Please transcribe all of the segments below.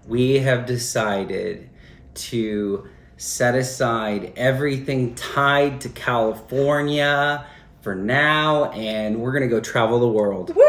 we have decided to set aside everything tied to California for now, and we're gonna go travel the world. Woo!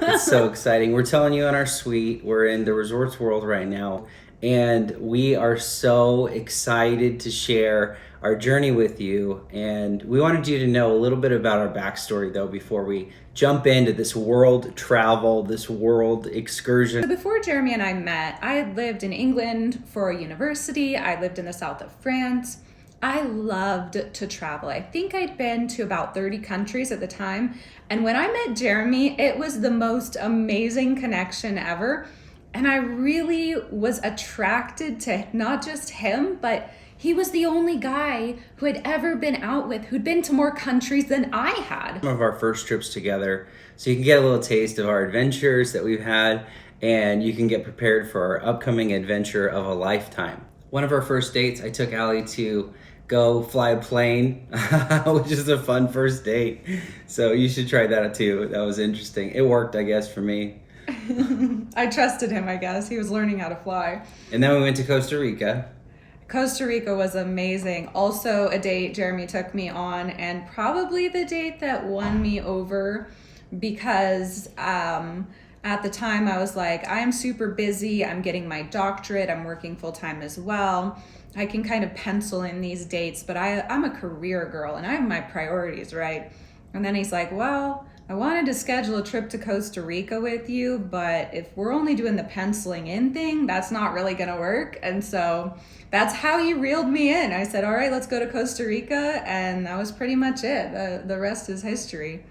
It's so exciting. We're telling you in our suite, we're in the resorts world right now, and we are so excited to share our journey with you. And we wanted you to know a little bit about our backstory, though, before we jump into this world travel, this world excursion. So before Jeremy and I met, I had lived in England for a university. I lived in the south of France. I loved to travel. I think I'd been to about 30 countries at the time. And when I met Jeremy, it was the most amazing connection ever. And I really was attracted to not just him, but he was the only guy who had ever been out with, who'd been to more countries than I had. Some of our first trips together, so you can get a little taste of our adventures that we've had, and you can get prepared for our upcoming adventure of a lifetime. One of our first dates, I took Allie to go fly a plane, which is a fun first date. So you should try that too. That was interesting. It worked, I guess, for me. I trusted him, I guess. He was learning how to fly. And then we went to Costa Rica. Costa Rica was amazing. Also a date Jeremy took me on, and probably the date that won me over, because at the time I was like, I'm super busy. I'm getting my doctorate. I'm working full time as well. I can kind of pencil in these dates, but I'm a career girl and I have my priorities, right? And then he's like, well, I wanted to schedule a trip to Costa Rica with you, but if we're only doing the penciling in thing, that's not really gonna work. And so that's how he reeled me in. I said, all right, let's go to Costa Rica. And that was pretty much it. The rest is history.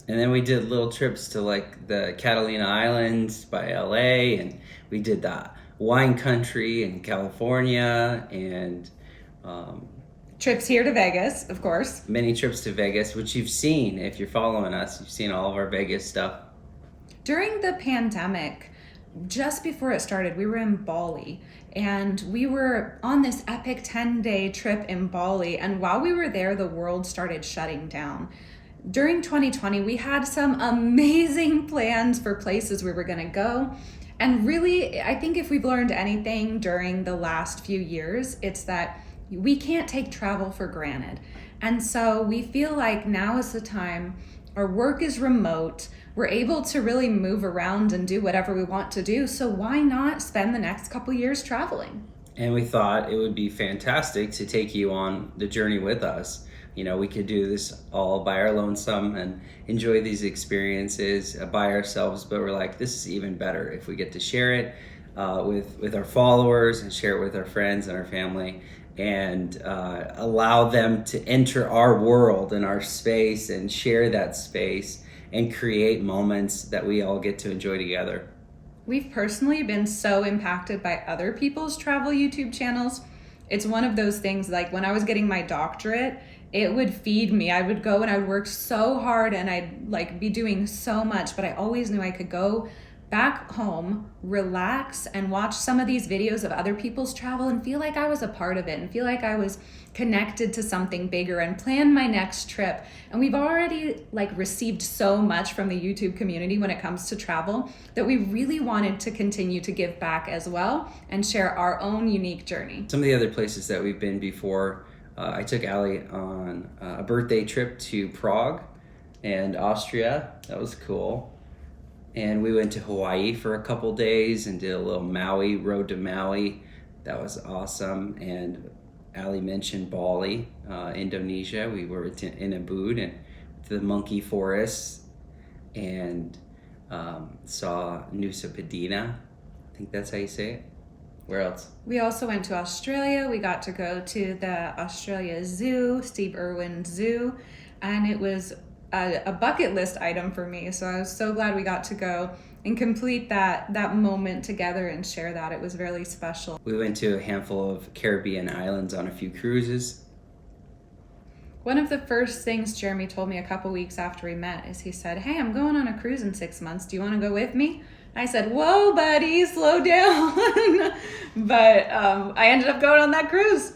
And then we did little trips to like the Catalina Islands by LA, and we did the wine country in California, and trips here to Vegas, of course. many trips to Vegas, which you've seen. If you're following us, you've seen all of our Vegas stuff. During the pandemic, just before it started, we were in Bali, and we were on this epic 10-day trip in Bali. And while we were there, the world started shutting down. During 2020, we had some amazing plans for places we were going to go. And really, I think if we've learned anything during the last few years, it's that we can't take travel for granted. And so we feel like now is the time. Our work is remote. We're able to really move around and do whatever we want to do. So why not spend the next couple years traveling? And we thought it would be fantastic to take you on the journey with us. You know, we could do this all by our lonesome and enjoy these experiences by ourselves, but we're like, this is even better if we get to share it with our followers and share it with our friends and our family, and allow them to enter our world and our space and share that space and create moments that we all get to enjoy together. We've personally been so impacted by other people's travel YouTube channels. It's one of those things, like when I was getting my doctorate, it would feed me. I would go and I would work so hard and I'd like be doing so much, but I always knew I could go back home, relax, and watch some of these videos of other people's travel and feel like I was a part of it and feel like I was connected to something bigger and plan my next trip. And we've already like received so much from the YouTube community when it comes to travel that we really wanted to continue to give back as well and share our own unique journey. Some of the other places that we've been before, I took Allie on a birthday trip to Prague and Austria. That was cool. And we went to Hawaii for a couple days and did a little Maui, road to Maui. That was awesome. And Allie mentioned Bali, Indonesia. We were in Ubud and the monkey forest, and saw Nusa Penida. I think that's how you say it. Where else? We also went to Australia. We got to go to the Australia Zoo, Steve Irwin Zoo, and it was a bucket list item for me. So I was so glad we got to go and complete that moment together and share that. It was really special. We went to a handful of Caribbean islands on a few cruises. One of the first things Jeremy told me a couple weeks after we met is he said, hey, I'm going on a cruise in 6 months. Do you want to go with me? I said, whoa, buddy, slow down. But I ended up going on that cruise.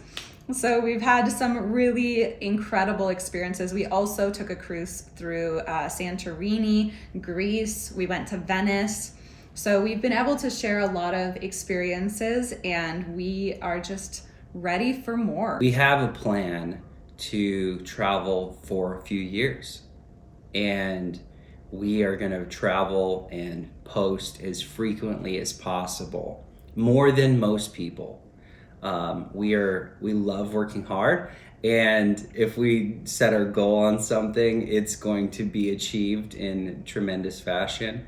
So we've had some really incredible experiences. We also took a cruise through Santorini, Greece. We went to Venice. So we've been able to share a lot of experiences, and we are just ready for more. We have a plan to travel for a few years, and we are going to travel and post as frequently as possible, more than most people. We love working hard, and if we set our goal on something, it's going to be achieved in tremendous fashion.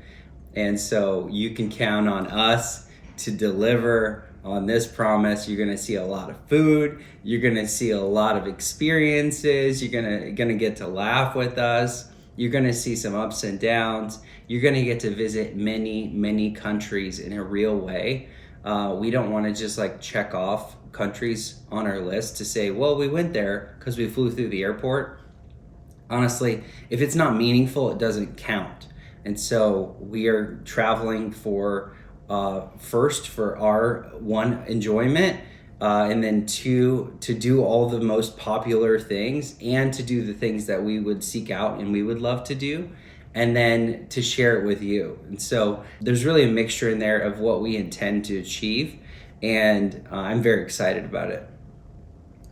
And so you can count on us to deliver on this promise. You're going to see a lot of food. You're going to see a lot of experiences. You're going to get to laugh with us. You're going to see some ups and downs. You're going to get to visit many, many countries in a real way. We don't want to just like check off countries on our list to say, well, we went there because we flew through the airport. Honestly, if it's not meaningful, it doesn't count. And so we are traveling for first for our one, enjoyment, and then two, to do all the most popular things and to do the things that we would seek out and we would love to do, and then to share it with you. And so there's really a mixture in there of what we intend to achieve, and I'm very excited about it.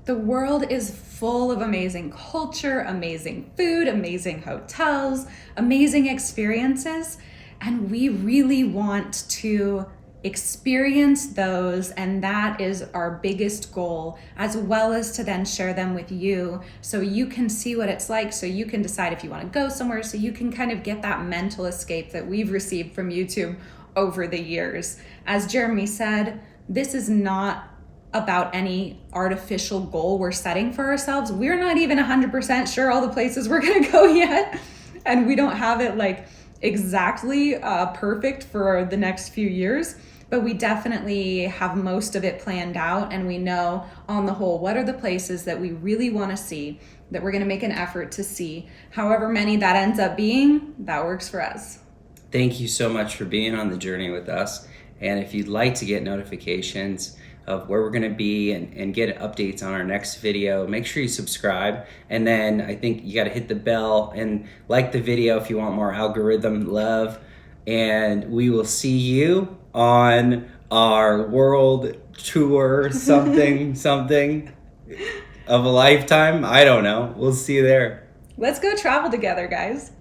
The world is full of amazing culture, amazing food, amazing hotels, amazing experiences, and we really want to experience those, and that is our biggest goal, as well as to then share them with you so you can see what it's like, so you can decide if you want to go somewhere, so you can kind of get that mental escape that we've received from YouTube over the years. As Jeremy said, this is not about any artificial goal we're setting for ourselves. We're not even 100% sure all the places we're gonna go yet, and we don't have it like exactly perfect for the next few years, but we definitely have most of it planned out, and we know on the whole what are the places that we really want to see, that we're going to make an effort to see. However many that ends up being, that works for us. Thank you so much for being on the journey with us. And if you'd like to get notifications of where we're going to be and get updates on our next video, make sure you subscribe. And then I think you got to hit the bell and like the video if you want more algorithm love. And we will see you on our world tour, something of a lifetime. I don't know. We'll see you there. Let's go travel together, guys.